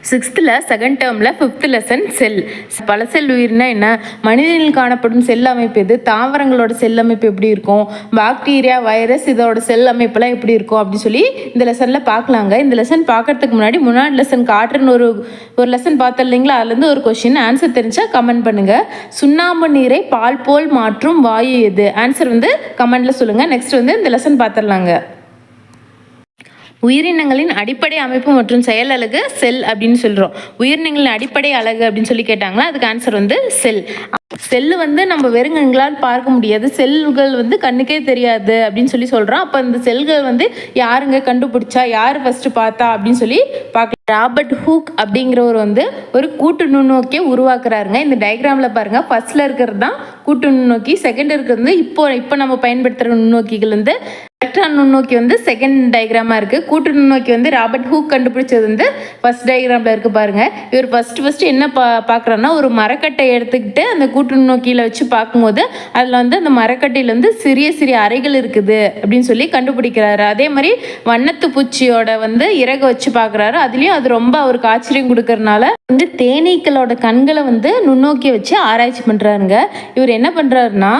சிக்ஸ்த்தில் second டேர்மில் 5th lesson செல். பல செல் உயிர்னா என்ன, மனிதனில் காணப்படும் செல் அமைப்பு எது, தாவரங்களோட செல் அமைப்பு எப்படி இருக்கும், பாக்டீரியா வைரஸ் இதோட செல் அமைப்பெல்லாம் எப்படி இருக்கும் அப்படின்னு சொல்லி இந்த லெசனில் பார்க்கலாங்க. இந்த லெசன் பார்க்கறதுக்கு முன்னாடி லெசன் காட்டுறன்னு ஒரு லெசன் பார்த்தோம் இல்லைங்களா, அதுலேருந்து ஒரு கொஸ்டின் ஆன்சர் தெரிஞ்சால் கமெண்ட் பண்ணுங்கள். சுண்ணாம்பு நீரை பால் போல் மாற்றும் வாயு எது, ஆன்சர் கமெண்டில் சொல்லுங்கள். நெக்ஸ்ட் இந்த லெசன் பார்த்துடலாங்க. உயிரினங்களின் அடிப்படை அமைப்பு மற்றும் செயல் அலகு செல் அப்படின்னு சொல்கிறோம். உயிரினங்களின் அடிப்படை அலகு அப்படின்னு சொல்லி கேட்டாங்களா, அதுக்கு ஆன்சர் செல். செல்லு நம்ம வெறுங்கண்களால் பார்க்க முடியாது, செல்கள் கண்ணுக்கே தெரியாது அப்படின்னு சொல்லி சொல்கிறோம். அப்போ இந்த செல்கள் யாருங்க கண்டுபிடிச்சா, யார் ஃபஸ்ட்டு பார்த்தா அப்படின்னு சொல்லி பார்க்கலாம். ராபர்ட் ஹூக் அப்படிங்கிறவர் ஒரு கூட்டு நுண்ணோக்கியை உருவாக்குறாருங்க. இந்த டயக்ராமில் பாருங்கள், ஃபர்ஸ்ட்டில் இருக்கிறது தான் கூட்டு நுண்ணோக்கி, செகண்ட் இருக்கிறது இப்போ நம்ம பயன்படுத்துகிற நுண்ணோக்கிகள் எலக்ட்ரான் நுண்ணோக்கி செகண்ட் டயக்ராமாக இருக்குது. கூட்டு நுண்ணோக்கி ராபர்ட் ஹூக் கண்டுபிடிச்சது ஃபர்ஸ்ட் டயக்ராமில் இருக்குது பாருங்கள். இவர் ஃபஸ்ட்டு என்ன பார்க்குறோன்னா, ஒரு மரக்கட்டை எடுத்துக்கிட்டு அந்த கூட்டு நுண்ணோக்கியில் வச்சு பார்க்கும்போது அதில் அந்த மரக்கட்டையில் சிறிய சிறிய அறைகள் இருக்குது அப்படின்னு சொல்லி கண்டுபிடிக்கிறாரு. அதே மாதிரி வண்ணத்து பூச்சியோட இறக வச்சு பார்க்குறாரு. அதுலேயும் அது ரொம்ப அவருக்கு ஆச்சரியம் கொடுக்கறதுனால தேனீக்களோட கண்களை நுண்ணோக்கியை வச்சு ஆராய்ச்சி பண்ணுறாருங்க. இவர் என்ன பண்ணுறாருன்னா,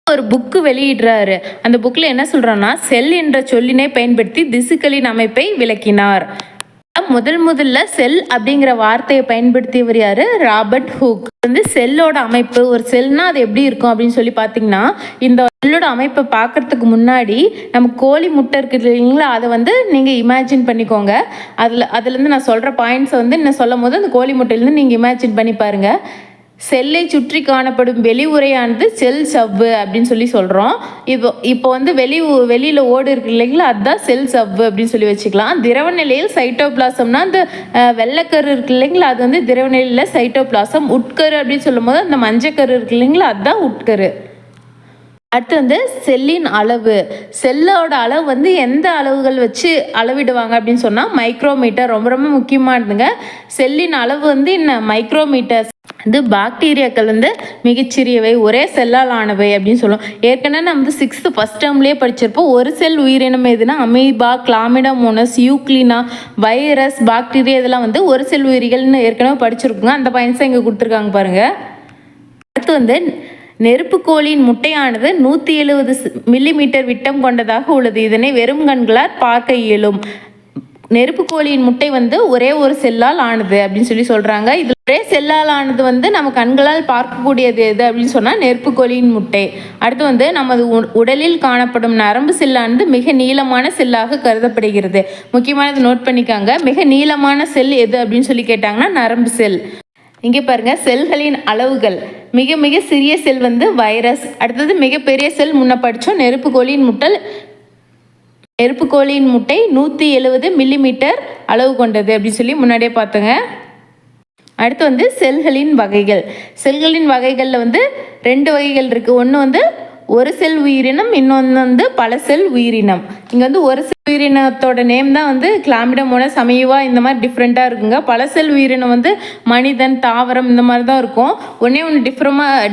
ஒரு புக்கு வெளியிடுறாரு. அந்த புக்கில் என்ன சொல்கிறான்னா, செல் என்ற சொல்லினை பயன்படுத்தி திசுக்களின் அமைப்பை விளக்கினார். முதல்ல செல் அப்படிங்கிற வார்த்தையை பயன்படுத்தியவர் யாரு, ராபர்ட் ஹூக். செல்லோட அமைப்பு, ஒரு செல்னா அது எப்படி இருக்கும் அப்படின்னு சொல்லி பார்த்தீங்கன்னா, இந்த செல்லோட அமைப்பை பார்க்கறதுக்கு முன்னாடி நம்ம கோழி முட்டை இருக்குது இல்லைங்களா, அதை நீங்கள் இமேஜின் பண்ணிக்கோங்க. அதுலேருந்து நான் சொல்கிற பாயிண்ட்ஸை நான் சொல்லும் போது அந்த கோழி முட்டையிலேருந்து நீங்கள் இமேஜின் பண்ணி பாருங்கள். செல்லை சுற்றி காணப்படும் வெளி உரையானது செல் சவ்வு அப்படின்னு சொல்லி சொல்கிறோம். இப்போ வெளியில் ஓடு இருக்கு இல்லைங்களா, அதுதான் செல் சவ்வு அப்படின்னு சொல்லி வச்சுக்கலாம். திரவ நிலையில் சைட்டோபிளாசம்னா அந்த வெள்ளைக்கரு இருக்கு இல்லைங்களா, அது திரவ நிலையில் சைட்டோபிளாசம். உட்கரு அப்படின்னு சொல்லும் போது அந்த மஞ்சக்கரு இருக்கு இல்லைங்களா, அதுதான் உட்கரு. அடுத்து செல்லின் அளவு, செல்லோட அளவு எந்த அளவுகள் வச்சு அளவிடுவாங்க அப்படின்னு சொன்னால் மைக்ரோமீட்டர். ரொம்ப ரொம்ப முக்கியமானதுங்க. செல்லின் அளவு என்ன, மைக்ரோமீட்டர். பாக்டீரியாக்கள் மிகச்சிறியவை, ஒரே செல்லால் ஆனவை அப்படின்னு சொல்லுவோம். ஏற்கனவே நம்ம 6th ஃபர்ஸ்ட் டேர்ம்லேயே படிச்சிருப்போம். ஒரு செல் உயிரினம் எதுனா amoeba, Chlamydomonas, Euglena, virus, bacteria இதெல்லாம் ஒரு செல் உயிரிகள்னு ஏற்கனவே படிச்சிருக்குங்க. அந்த பாயிண்ட்ஸை இங்கே கொடுத்துருக்காங்க பாருங்கள். அடுத்து நெருப்புக்கோழியின் முட்டையானது 170 மில்லிமீட்டர் விட்டம் கொண்டதாக உள்ளது. இதனை வெறும் கண்களால் பார்க்க இயலும். நெருப்புக்கோழியின் முட்டை ஒரே ஒரு செல்லால் ஆனது அப்படின்னு சொல்லி சொல்கிறாங்க. இதில் ஒரே செல்லால் ஆனது நம்ம கண்களால் பார்க்கக்கூடியது எது அப்படின்னு சொன்னால் நெருப்புக்கோழியின் முட்டை. அடுத்து நமது உடலில் காணப்படும் நரம்பு செல்லானது மிக நீளமான செல்லாக கருதப்படுகிறது. முக்கியமானது நோட் பண்ணிக்காங்க. மிக நீளமான செல் எது அப்படின்னு சொல்லி கேட்டாங்கன்னா நரம்பு செல். இங்கே பாருங்கள், செல்களின் அளவுகள். மிக மிக சிறிய செல் வைரஸ். அடுத்தது மிகப்பெரிய செல் முன்ன படித்தோம் நெருப்புக்கோழியின் முட்டை 170 மில்லிமீட்டர் அளவு கொண்டது அப்படின்னு சொல்லி முன்னாடியே பார்த்தோங்க. அடுத்து செல்களின் வகைகள். செல்களின் வகைகளில் 2 வகைகள் இருக்குது. ஒன்று ஒரு செல் உயிரினம், இன்னொன்று பல செல் உயிரினம். இங்கே ஒரு செல் உயிரினத்தோட நேம் தான் கிளாமிடோமோனஸ், அமீபா இந்த மாதிரி டிஃப்ரெண்ட்டாக இருக்குங்க. பல செல் உயிரினம் மனிதன், தாவரம் இந்த மாதிரி தான் இருக்கும். ஒன்று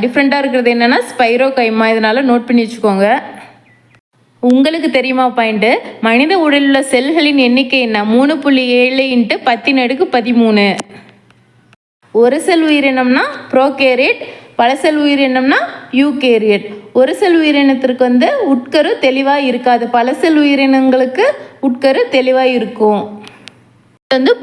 டிஃப்ரெண்ட்டாக இருக்கிறது என்னென்னா ஸ்பைரோகைமா. இதனால் நோட் பண்ணி வச்சுக்கோங்க. உங்களுக்கு தெரியுமா பாயிண்ட்டு, மனித உடலில் உள்ள செல்களின் எண்ணிக்கை என்ன, 3.7 × 10⁻13. ஒரு செல் உயிரினம்னா ப்ரோகேரியட், பல செல் உயிரினம்னா யூகேரியட். ஒரு செல் உயிரினத்திற்கு உட்கரு தெளிவாக இருக்காது, பல செல் உயிரினங்களுக்கு உட்கரு தெளிவாக இருக்கும்.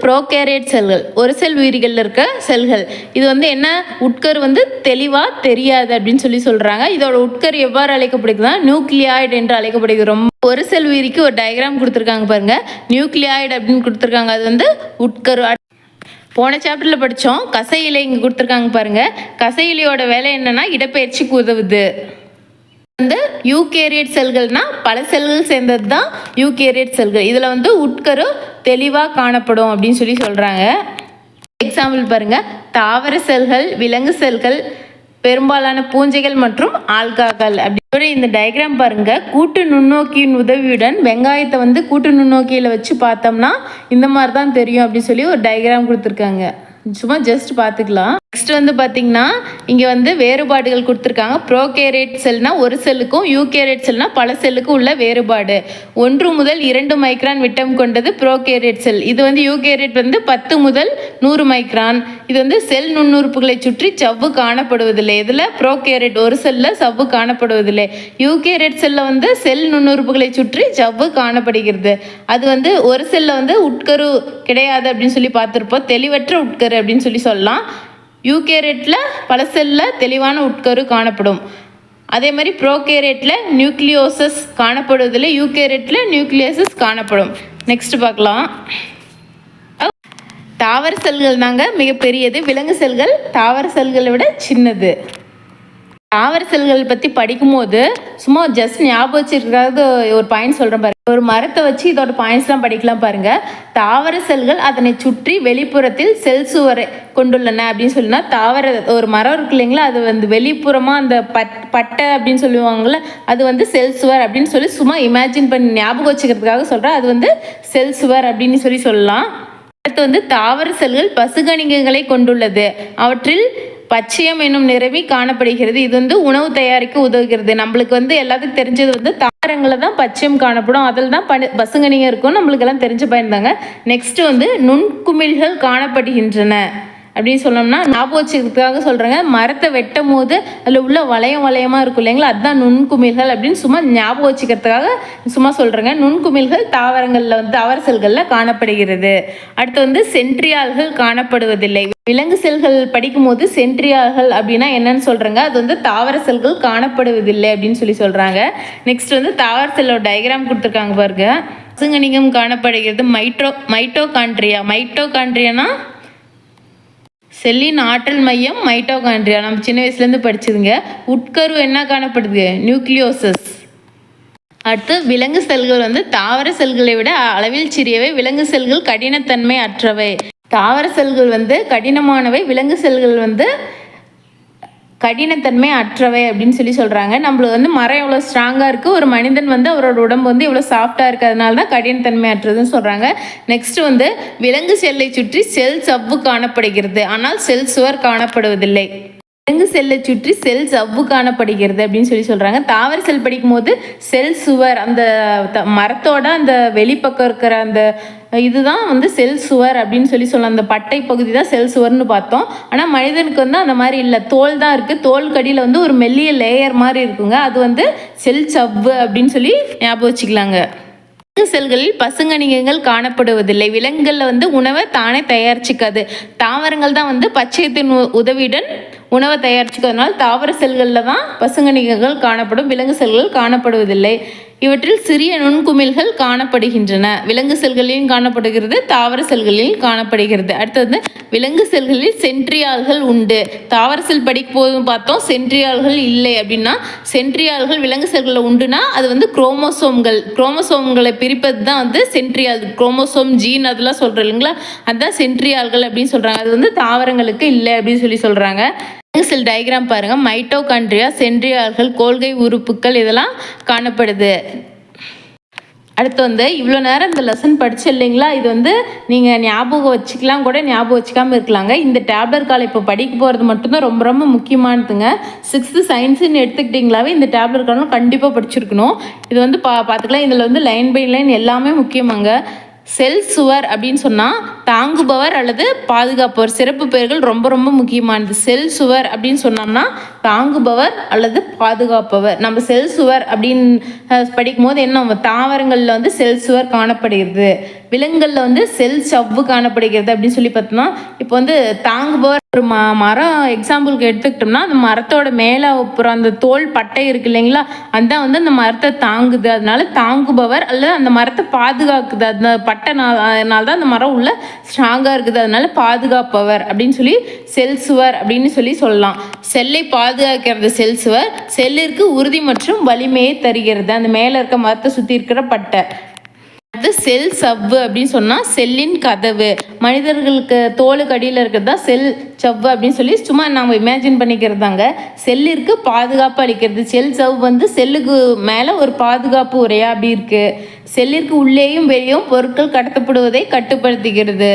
ப்ரோகேரியட் செல்கள், ஒரு செல் உயிரிகளில் இருக்க செல்கள். இது என்ன, உட்கரு தெளிவாக தெரியாது அப்படின்னு சொல்லி சொல்கிறாங்க. இதோட உட்கரு எவ்வாறு அழைக்கப்படுதுன்னா நியூக்ளியாய்டு என்று அழைக்கப்படுகிறது. ரொம்ப ஒரு செல் உயிரிக்கு ஒரு டயக்ராம் கொடுத்துருக்காங்க பாருங்கள், நியூக்ளியாய்டு அப்படின்னு கொடுத்துருக்காங்க. அது உட்கரு. போன சாப்டரில் படித்தோம் கசை இலை. இங்கே கொடுத்துருக்காங்க பாருங்கள். கசை இலையோட வேலை என்னென்னா இடப்பெயர்ச்சிக்கு உதவுது. யூகேரியட் செல்கள்னா பல செல்கள் சேர்ந்தது தான் யூகேரியட் செல்கள். இதில் உட்கரு தெளிவாக காணப்படும் அப்படின்னு சொல்லி சொல்கிறாங்க. எக்ஸாம்பிள் பாருங்கள், தாவர செல்கள், விலங்கு செல்கள், பெரும்பாலான பூஞ்சைகள் மற்றும் ஆல்காக்கள். அப்படி இந்த டயக்ராம் பாருங்கள். கூட்டு நுண்ணோக்கியின் உதவியுடன் வெங்காயத்தை கூட்டு நுண்ணோக்கியில் வச்சு பார்த்தோம்னா இந்த மாதிரி தான் தெரியும் அப்படின்னு சொல்லி ஒரு டயக்ராம் கொடுத்துருக்காங்க. சும்மா ஜஸ்ட் பார்த்துக்கலாம். நெக்ஸ்ட் வந்து பார்த்தீங்கன்னா இங்கே வந்து வேறுபாடுகள் கொடுத்துருக்காங்க. ப்ரோகேரியேட் செல்னா ஒரு செல்லுக்கும், யூகேரியேட் செல்னா பல செல்லுக்கும் உள்ள வேறுபாடு. 1 முதல் 2 மைக்ரான் விட்டம் கொண்டது ப்ரோகேரியேட் செல். இது வந்து யூகேரியேட் வந்து 10 முதல் 100 மைக்ரான். இது வந்து செல் நுண்ணுறுப்புகளை சுற்றி சவ்வு காணப்படுவதில்லை. இதில் ப்ரோகேரியேட் ஒரு செல்லில் சவ்வு காணப்படுவதில்லை. யூகேரியேட் செல்லில் வந்து செல் நுண்ணுறுப்புகளை சுற்றி சவ்வு காணப்படுகிறது. அது வந்து ஒரு செல்லில் வந்து உட்கரு கிடையாது அப்படின்னு சொல்லி பார்த்துருப்போம். தெளிவற்ற உட்கரு அப்படின்னு சொல்லி சொல்லலாம். யூகேரியேட்டில் பல செல்லில் தெளிவான உட்கரு காணப்படும். அதே மாதிரி ப்ரோகேரியேட்டில் நியூக்ளியோசஸ் காணப்படுவதில்லை. யூகேரியேட்டில் நியூக்ளியோசஸ் காணப்படும். நெக்ஸ்ட் பார்க்கலாம். தாவர செல்கள் தாங்க மிகப்பெரியது. விலங்கு செல்கள் தாவர செல்களை விட சின்னது. தாவர செல்கள் பற்றி படிக்கும்போது சும்மா ஜஸ்ட் ஞாபகம் வச்சுருக்காது ஒரு பாயிண்ட் சொல்கிறேன் பாருங்க. ஒரு மரத்தை வச்சு இதோட பாயிண்ட்ஸ்லாம் படிக்கலாம் பாருங்கள். தாவர செல்கள் அதனை சுற்றி வெளிப்புறத்தில் செல் சுவரை கொண்டுள்ளன அப்படின்னு சொல்லினா, தாவர ஒரு மரம் இருக்கு இல்லைங்களா, அது வந்து வெளிப்புறமாக அந்த பட்டை அப்படின்னு சொல்லுவாங்கள்ல, அது வந்து செல் சுவர் அப்படின்னு சொல்லி சும்மா இமேஜின் பண்ணி ஞாபகம் வச்சுக்கிறதுக்காக சொல்கிறேன். அது வந்து செல் சுவர் அப்படின்னு சொல்லலாம். அடுத்து வந்து தாவர செல்கள் பசுகணிகங்களை கொண்டுள்ளது. அவற்றில் பச்சையம் என்னும் நிறமி காணப்படுகிறது. இது வந்து உணவு தயாரிக்க உதவுகிறது. நம்மளுக்கு வந்து எல்லாத்துக்கும் தெரிஞ்சது வந்து தாவரங்களில் தான் பச்சையம் காணப்படும். அதில் தான் பசுங்கனிங்க இருக்கும். நம்மளுக்கு எல்லாம் தெரிஞ்ச பயன்தாங்க. நெக்ஸ்ட் வந்து நுண்குமிழ்கள் காணப்படுகின்றன அப்படின்னு சொன்னோம்னா ஞாபகம் வச்சுக்கிறதுக்காக சொல்கிறேங்க. மரத்தை வெட்டும் போது அதில் உள்ள வளையமாக இருக்கும் இல்லைங்களா, அதுதான் நுண்குமிழ்கள் அப்படின்னு சும்மா ஞாபகம் வச்சுக்கிறதுக்காக சும்மா சொல்கிறேங்க. நுண்குமிழ்கள் தாவரங்களில் வந்து தாவர செல்களில் காணப்படுகிறது. அடுத்து வந்து சென்ட்ரியால்கள் காணப்படுவதில்லை. விலங்கு செல்கள் படிக்கும் போது சென்ட்ரியால்கள் அப்படின்னா என்னன்னு சொல்கிறேங்க. அது வந்து தாவர செல்கள் காணப்படுவதில்லை அப்படின்னு சொல்கிறாங்க. நெக்ஸ்ட் வந்து தாவர செல்லோட டயக்ராம் கொடுத்துருக்காங்க பாருங்க. பசுங்கணிகம் காணப்படுகிறது. மைட்டோகாண்ட்ரியானா செல்லின் ஆற்றல் மையம் மைட்டோகாண்ட்ரியா. நம்ம சின்ன வயசுலேருந்து படிச்சதுங்க. உட்கரு என்ன காணப்படுது? நியூக்ளியோசஸ். அடுத்து விலங்கு செல்கள் வந்து தாவர செல்களை விட அளவில் சிறியவை. விலங்கு செல்கள் கடினத்தன்மை அற்றவை. தாவர செல்கள் வந்து கடினமானவை, விலங்கு செல்கள் வந்து கடினத்தன்மை அற்றவை அப்படின்னு சொல்கிறாங்க. நம்மளுக்கு வந்து மரம் எவ்வளோ ஸ்ட்ராங்காக இருக்குது, ஒரு மனிதன் வந்து அவரோட உடம்பு வந்து எவ்வளோ சாஃப்டாக இருக்கிறதுனால தான் கடினத்தன்மை அற்றதுன்னு சொல்கிறாங்க. நெக்ஸ்ட் வந்து விலங்கு செல்லை சுற்றி செல் சவ்வு காணப்படுகிறது, ஆனால் செல் சுவர் காணப்படுவதில்லை. விலங்கு செல்லை சுற்றி செல் சவ்வு காணப்படுகிறது அப்படின்னு சொல்கிறாங்க. தாவர செல் படிக்கும் போது செல் சுவர், அந்த மரத்தோட அந்த வெளிப்பக்கம் இருக்கிற அந்த இதுதான் வந்து செல் சுவர் அப்படின்னு சொல்லலாம். அந்த பட்டை பகுதி தான் செல் சுவர்னு பார்த்தோம். ஆனால் மனிதனுக்கு வந்து அந்த மாதிரி இல்லை, தோல் தான் இருக்குது. தோல் கடியில் வந்து ஒரு மெல்லிய லேயர் மாதிரி இருக்குங்க, அது வந்து செல் சவ்வு அப்படின்னு சொல்லி ஞாபகம் வச்சுக்கலாங்க. விலங்கு செல்களில் பசுங்கணிகங்கள் காணப்படுவதில்லை. விலங்குகளில் வந்து உணவை தானே தயாரிச்சிக்காது. தாவரங்கள் தான் வந்து பச்சையத்தின் உதவியுடன் உணவை தயாரிச்சுக்கிறதுனால தாவர செல்களில் தான் பசுங்கணிகங்கள் காணப்படும். விலங்கு செல்கள் காணப்படுவதில்லை. இவற்றில் சிறிய நுண்குமிழ்கள் காணப்படுகின்றன. விலங்கு செல்களிலும் காணப்படுகிறது, தாவர செல்களிலும் காணப்படுகிறது. அடுத்தது விலங்கு செல்களில் சென்ட்ரியால்கள் உண்டு. தாவர செல் படிக்கும் போதும் பார்த்தோம் சென்ட்ரியால்கள் இல்லை அப்படின்னா. சென்ட்ரியால்கள் விலங்கு செல்களில் உண்டுனா அது வந்து குரோமோசோம்களை பிரிப்பது தான் வந்து சென்ட்ரியால். குரோமோசோம் ஜீன் அதெல்லாம் சொல்கிறோம் இல்லைங்களா, அதுதான் சென்ட்ரியால்கள் அப்படின்னு சொல்கிறாங்க. அது வந்து தாவரங்களுக்கு இல்லை அப்படின்னு சொல்கிறாங்க. செல் டயக்ராம் பாருங்க. மைட்டோகாண்ட்ரியா, சென்ட்ரியால்கள், கோல்கை உறுப்புகள் இதெல்லாம் காணப்படுது. அடுத்து வந்து இவ்வளோ நேரம் இந்த லெசன் படிச்சு இல்லைங்களா, இது வந்து நீங்கள் ஞாபகம் வச்சுக்கலாம் கூட ஞாபகம் வச்சுக்காமல் இருக்கலாங்க. இந்த டேப்லெட் கால் இப்போ படிக்க போகிறது மட்டும்தான் ரொம்ப ரொம்ப முக்கியமானதுங்க. 6th சயின்ஸுன்னு எடுத்துக்கிட்டிங்களாவே இந்த டேப்லெட் காலம் கண்டிப்பாக படிச்சிருக்கணும். இது வந்து பார்த்துக்கலாம். இதில் வந்து லைன் பை லைன் எல்லாமே முக்கியமாங்க. செல் சுவர் அப்படின்னு சொன்னால் தாங்குபவர் அல்லது பாதுகாப்பவர். சிறப்பு பெயர்கள் ரொம்ப ரொம்ப முக்கியமானது. செல் சுவர் அப்படின்னு சொன்னோம்னா தாங்குபவர் அல்லது பாதுகாப்பவர். நம்ம செல் சுவர் அப்படின்னு படிக்கும் போது என்ன, தாவரங்களில் வந்து செல் சுவர் காணப்படுகிறது, விலங்குகளில் வந்து செல் சவ்வு காணப்படுகிறது அப்படின்னு பார்த்தோம்னா, இப்போ வந்து தாங்குபவர் ஒரு மரம் எக்ஸாம்பிளுக்கு எடுத்துக்கிட்டோம்னா, அந்த மரத்தோட மேலே அப்புறம் அந்த தோல் பட்டை இருக்கு இல்லைங்களா, அதுதான் வந்து அந்த மரத்தை தாங்குது. அதனால தாங்குபவர் அல்லது அந்த மரத்தை பாதுகாக்குது. அந்த பட்டைனால தான் அந்த மரம் உள்ள ஸ்ட்ராங்காக இருக்குது, அதனால பாதுகாப்பவர் அப்படின்னு செல் சுவர் அப்படின்னு சொல்லலாம். செல்லை பாதுகாக்கிறது செல் சுவர். செல்லிற்கு உறுதி மற்றும் வலிமையை தருகிறது அந்த மேலே இருக்க மரத்தை சுற்றி இருக்கிற பட்டை. அது செல் சவ்வு அப்படின்னு சொன்னால் செல்லின் கதவு. மனிதர்களுக்கு தோலுக்கு அடியில் இருக்கிறது தான் செல் சவ்வு அப்படின்னு சும்மா நம்ம இமேஜின் பண்ணிக்கிறதாங்க. செல்லிற்கு பாதுகாப்பு அளிக்கிறது. செல் சவ்வு வந்து செல்லுக்கு மேலே ஒரு பாதுகாப்பு உரையா அப்படி இருக்குது. செல்லிற்கு உள்ளேயும் வெளியும் பொருட்கள் கடத்தப்படுவதை கட்டுப்படுத்துகிறது.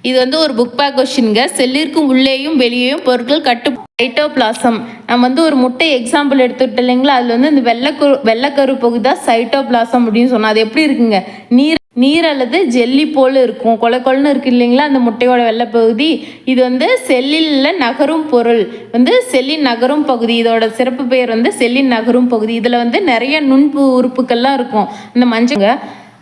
இது வந்து ஒரு புக் பேக் கொஸ்டின்ங்க. செல்லிற்கு உள்ளேயும் வெளியேயும் பொருட்கள் சைட்டோபிளாசம். நம்ம வந்து ஒரு முட்டை எக்ஸாம்பிள் எடுத்துக்கிட்டு இல்லைங்களா, அதில் வந்து இந்த வெள்ளைக்கரு பகுதி தான் சைட்டோபிளாசம் அப்படின்னு சொன்னால் அது எப்படி இருக்குங்க, நீர் அல்லது ஜெல்லி போல் இருக்கும், கொலன்னு இருக்கு இல்லைங்களா அந்த முட்டையோட வெள்ளைப்பகுதி. இது வந்து செல்லில் நகரும் பொருள் வந்து செல்லின் நகரும் பகுதி. இதோட சிறப்பு பெயர் வந்து செல்லின் நகரும் பகுதி. இதில் வந்து நிறைய நுண்பு உறுப்புகள்லாம் இருக்கும் இந்த மஞ்சங்க.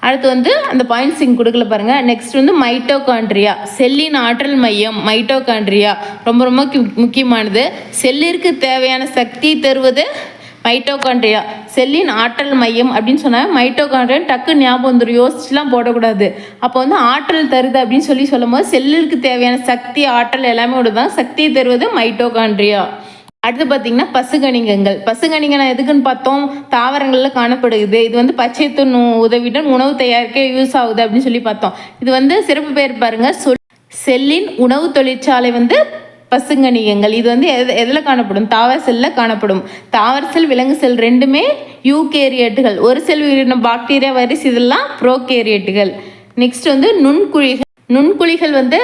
அடுத்து வந்து அந்த பாயிண்ட்ஸ் இங்கே கொடுக்கல பாருங்கள். நெக்ஸ்ட் வந்து மைட்டோகாண்ட்ரியா, செல்லின் ஆற்றல் மையம். மைட்டோகாண்ட்ரியா ரொம்ப ரொம்ப முக்கியமானது. செல்லிற்கு தேவையான சக்தி தருவது மைட்டோகாண்ட்ரியா, செல்லின் ஆற்றல் மையம் அப்படின்னு சொன்னால் மைட்டோகாண்ட்ரியா டக்கு ஞாபகம் வந்துடும், யோசிச்சுலாம் போடக்கூடாது. அப்போ வந்து ஆற்றல் தருது அப்படின்னு சொல்லும் போது செல்லிற்கு தேவையான சக்தி ஆற்றல் எல்லாமே விடுதான், சக்தியை தருவது மைட்டோகாண்ட்ரியா. அடுத்து பார்த்தீங்கன்னா பசுகணிகங்கள். பசுகணிகங்கள் எதுக்குன்னு பார்த்தோம், தாவரங்களில் காணப்படுது. இது வந்து பச்சைத்தூள் உதவியுடன் உணவு தயாரிக்க யூஸ் ஆகுது அப்படின்னு சொல்லி பார்த்தோம். இது வந்து சிறப்பு பெயர் பாருங்க, செல்லின் உணவு தொழிற்சாலை வந்து பசுங்கணிகங்கள். இது வந்து எதில் காணப்படும், தாவர செல்லில் காணப்படும். தாவர செல் விலங்கு செல் ரெண்டுமே யூகேரியட்டுகள். ஒரு செல் உயிரினம் பாக்டீரியா வைரஸ் இதெல்லாம் ப்ரோகேரியட்டுகள். நெக்ஸ்ட் வந்து நுண்குழிகள். நுண்குழிகள் வந்து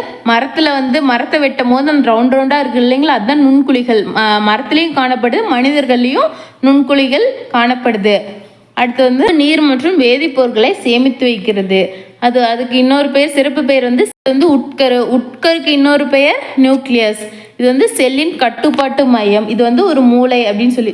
மரத்தை வெட்டும் போது அந்த ரவுண்டாக இருக்குது இல்லைங்களா, அதுதான் நுண்குழிகள். மரத்துலேயும் காணப்படுது, மனிதர்கள்லேயும் நுண்குழிகள் காணப்படுது. அடுத்து வந்து நீர் மற்றும் வேதிப்பொருட்களை சேமித்து வைக்கிறது. அதுக்கு இன்னொரு பெயர், சிறப்பு பெயர் வந்து உட்கருக்கு இன்னொரு பெயர் நியூக்ளியஸ். இது வந்து செல்லின் கட்டுப்பாட்டு மையம். இது வந்து ஒரு மூளை அப்படின்னு சொல்லி,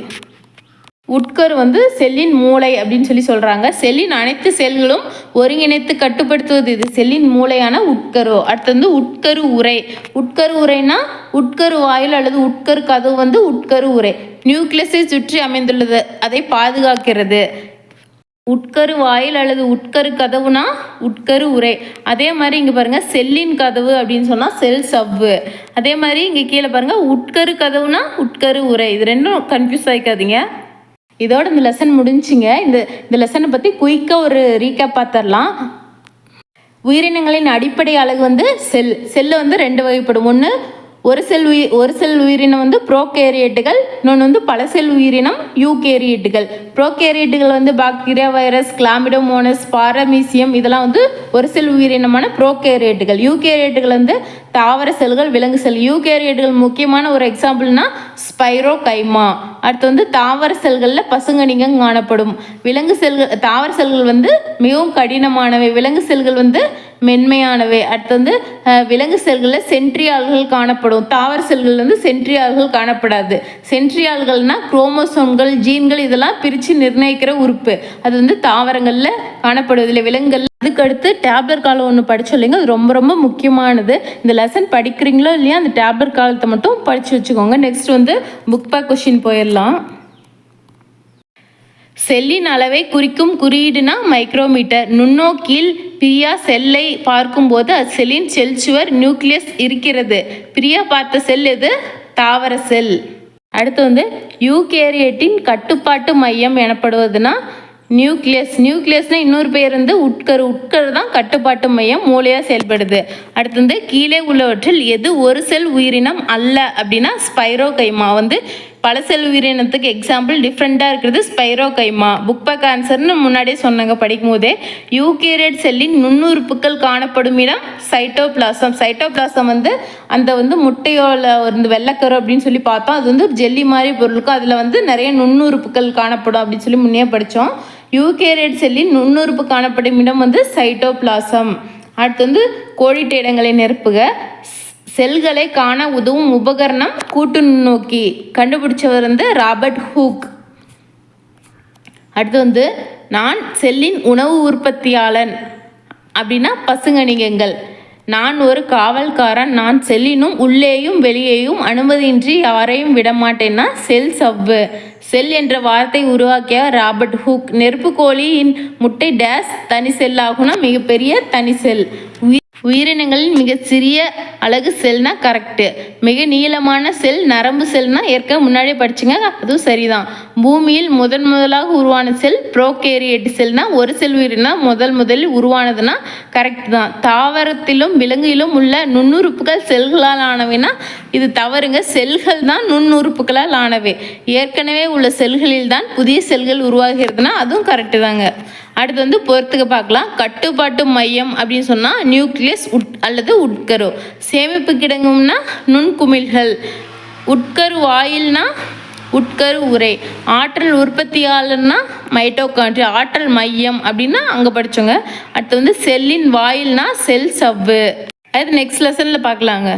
உட்கரு வந்து செல்லின் மூளை அப்படின்னு சொல்கிறாங்க. செல்லின் அனைத்து செல்களும் ஒருங்கிணைத்து கட்டுப்படுத்துவது இது செல்லின் மூளையான உட்கரு. அடுத்து வந்து உட்கரு உரை. உட்கரு உரைனா உட்கரு வாயில் அல்லது உட்கரு கதவு வந்து உட்கரு உரை. நியூக்ளியஸை சுற்றி அமைந்துள்ளது, அதை பாதுகாக்கிறது. உட்கரு வாயில் அல்லது உட்கரு கதவுனா உட்கரு உரை. அதே மாதிரி இங்கே பாருங்கள், செல்லின் கதவு அப்படின்னு சொன்னால் செல் சவ்வு. அதே மாதிரி இங்கே கீழே பாருங்கள், உட்கரு கதவுனா உட்கரு உரை. இது ரெண்டும் கன்ஃபியூஸ் ஆகிக்காதீங்க. இதோட இந்த லெசன் முடிஞ்சுங்க. இந்த லெசனை பற்றி குயிக்காக ஒரு ரீகேப் பார்த்துடலாம். உயிரினங்களின் அடிப்படை அலகு வந்து செல்லு வந்து ரெண்டு வகைப்படும். ஒன்று ஒரு செல் உயிரினம் வந்து ப்ரோகேரியட்டுகள், இன்னொன்று வந்து பல செல் உயிரினம் யூகேரியட்டுகள். ப்ரோகேரியட்டுகள் வந்து பாக்டீரியா, வைரஸ், கிளாமிடோமோனஸ், பாரமீசியம் இதெல்லாம் வந்து ஒரு செல் உயிரினமான ப்ரோகேரியட்டுகள். யூகேரியட்டுகள் வந்து தாவர செல்கள், விலங்கு செல். யூகேரியட்டுகள் முக்கியமான ஒரு எக்ஸாம்பிள்னா ஸ்பைரோகைமா. அடுத்து வந்து தாவர செல்களில் பசுங்கணிகம் காணப்படும். விலங்கு செல்கள், தாவர செல்கள் வந்து மிகவும் கடினமானவை, விலங்கு செல்கள் வந்து மென்மையானவை. அடுத்து வந்து விலங்கு செல்களில் சென்ட்ரியால்கள் காணப்படும், தாவர செல்கள் வந்து சென்ட்ரியால்கள் காணப்படாது. சென்ட்ரியால்கள்னா குரோமோசோம்கள், ஜீன்கள் இதெல்லாம் பிரித்து நிர்ணயிக்கிற உறுப்பு. அது வந்து தாவரங்களில் காணப்படுவதில்லை, விலங்குகள். அதுக்கடுத்து டேப்லெட் காலம் ஒன்று படிச்சோல்லைங்க, அது ரொம்ப ரொம்ப முக்கியமானது. இந்த லெசன் படிக்கிறீங்களோ இல்லையா, அந்த டேப்லெட் காலத்தை மட்டும் படித்து வச்சுக்கோங்க. நெக்ஸ்ட் வந்து புக் பேக் கொஸ்டின் போயிடலாம். செல்லின் அளவை குறிக்கும் குறியீடுனா மைக்ரோமீட்டர். நுண்ணோக்கியில் பிரியா செல்லை பார்க்கும்போது அது செல்லின் செல் சுவர் நியூக்ளியஸ் இருக்கிறது. பிரியா பார்த்த செல் எது, தாவர செல். அடுத்து வந்து யூகேரியட்டின் கட்டுப்பாட்டு மையம் எனப்படுவதுனா நியூக்ளியஸ்னா இன்னொரு பேர் வந்து உட்கரு தான் கட்டுப்பாட்டு மையம், மூளையாக செயல்படுது. அடுத்து வந்து கீழே உள்ளவற்றில் எது ஒரு செல் உயிரினம் அல்ல அப்படின்னா ஸ்பைரோகைமா. வந்து பல செல் உயிரினத்துக்கு எக்ஸாம்பிள் டிஃப்ரெண்ட்டாக இருக்கிறது ஸ்பைரோகைமா. புக் பேக் ஆன்சர்னு முன்னாடியே சொன்னாங்க படிக்கும் போதே. யூகேரியட் செல்லின் நுண்ணுறுப்புகள் காணப்படும் இடம் சைட்டோபிளாசம். சைட்டோபிளாசம் வந்து அந்த வந்து முட்டையோட ஒரு வெள்ளைக்கரு அப்படின்னு சொல்லி பார்த்தோம். அது வந்து ஒரு ஜெல்லி மாதிரி பொருளுக்கும் அதில் வந்து நிறைய நுண்ணுறுப்புகள் காணப்படும் அப்படின்னு சொல்லி முன்னே படித்தோம். யூகேரியட் செல்லின் நுண்ணுறுப்பு காணப்படும் இடம் வந்து சைட்டோபிளாசம். அடுத்து வந்து கோடிட்ட இடங்களை நிரப்புக. செல்களை காண உதவும் உபகரணம் கூட்டு நுண்ணோக்கி. கண்டுபிடிச்சவர் வந்து ராபர்ட் ஹூக். அடுத்து வந்து நான் செல்லின் உணவு உற்பத்தியாளன் அப்படின்னா பசுங்கணிகங்கள். நான் ஒரு காவல்காரன், நான் செல்லினும் உள்ளேயும் வெளியேயும் அனுமதியின்றி யாரையும் விடமாட்டேன்னா செல் சவ்வு. செல் என்ற வார்த்தை உருவாக்கிய ராபர்ட் ஹூக். நெருப்புக்கோழியின் முட்டை டேஸ் தனி செல் ஆகும்னா மிகப்பெரிய தனி செல். உயிரினங்களின் மிக சிறிய அலகு செல்னா கரெக்டு. மிக நீளமான செல் நரம்பு செல்னா முன்னாடியே படிச்சுங்க, அதுவும் சரிதான். பூமியில் முதலாக உருவான செல் ப்ரோகேரியட் செல்னா ஒரு செல் உயிரினம் முதலில் உருவானதுன்னா கரெக்ட் தான். தாவரத்திலும் விலங்கிலும் உள்ள நுண்ணுறுப்புகள் செல்களால் ஆனவைனா இது தவறுங்க. செல்கள் தான் நுண்ணுறுப்புகளால் ஆனவை. ஏற்கனவே உள்ள செல்களில் தான் புதிய செல்கள் உருவாகிறதுனா அதுவும் கரெக்டு தாங்க. அடுத்து வந்து பொறுத்துக்க பார்க்கலாம். கட்டுப்பாட்டு மையம் அப்படின்னு சொன்னால் நியூக்ளியஸ் அல்லது உட்கரு. சேமிப்பு கிடங்கும்னா நுண்குமிழ்கள். உட்கரு வாயில்னா உட்கரு உரை. ஆற்றல் உற்பத்தியாளர்னா மைட்டோகாண்ட்ரியா. ஆற்றல் மையம் அப்படின்னா அங்கே படித்தோங்க. அடுத்து வந்து செல்லின் வாயில்னா செல் சவ்வு. அது நெக்ஸ்ட் லெசனில் பார்க்கலாங்க.